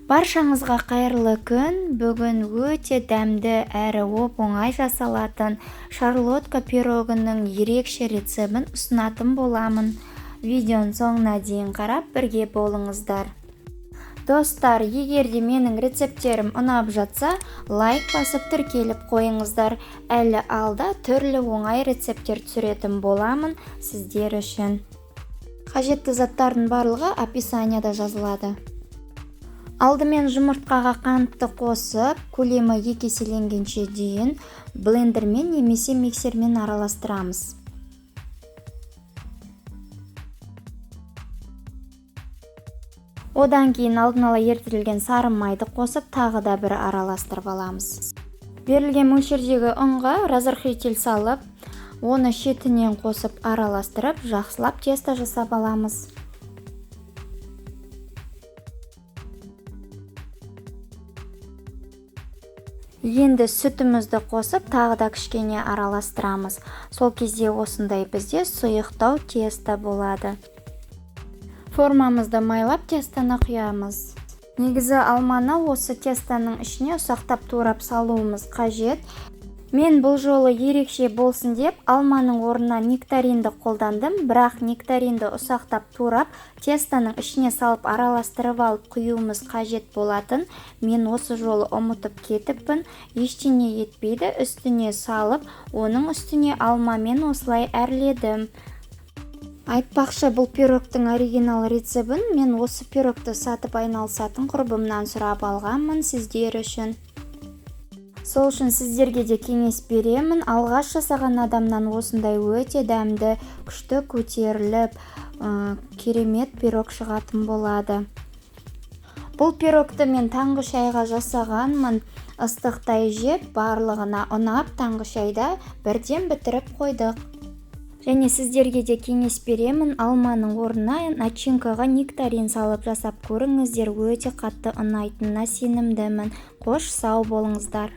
Баршаңызға қайырлы күн. Бүгін өте дәмді әрі оп-оңай жасалатын шарлотка пирогының ерекше рецебін ұсынатын боламын. Видеоның соңына дейін қарап бірге болыңыздар. Достар, егер де менің рецептерім ұнап жатса, лайк басып тіркеліп қойыңыздар. Әлі алда түрлі оңай рецептер түсіретін боламын сіздер үшін. Қажетті заттардың барлығы описанияда жазылады. Алдымен жұмыртқаға қантты қосып, көлемі 2 еселенгенше дейін блендермен немесе миксермен араластырамыз. Одан кейін алдын ала ерітілген сары майды қосып, тағы да бір араластырып аламыз. Берілген мөлшердегі ұнға разрыхлитель салып, оны шетінен қосып араластырып, жақсылап тесто жасап аламыз. Енді сүтімізді қосып, тағы да кішкене араластырамыз. Сол кезде осындай бізде сұйықтау тесто болады. Формамызды майлап тестоны құямыз. Негізі алманы осы тестоның ішіне ұсақтап турап салуымыз қажет. Мен бұл жолы ерекше болсын деп алманың орнына нектаринді қолдандым, бірақ нектаринді ұсақтап турап тестоның ішіне салып араластырып алып құюымыз қажет болатын. Мен осы жолы ұмытып кетіппін, ештеңе етпейді, үстіне салып, оның үстіне алмамен осылай әрледім. Айтпақшы, бұл пирогтың оригинал рецебін мен осы пирогты сатып айналысатын құрбымнан сұрап алғанмын сіздер үшін. Сол үшін сіздерге де кеңес беремін. Алғаш жасаған адамнан осындай өте дәмді, күшті көтеріліп, керемет пирог шығатын болады. Бұл пирогты мен таңғы шайға жасағанмын. Ыстықтай жеп, барлығына ұнап, таңғы шайда бірден бітіріп қойдық. Және сіздерге де кеңес беремін, алманың орнына начинкаға нектарин салып жасап көріңіздер, өте қатты ұнайтынына сенімдімін. Қош сау болыңыздар.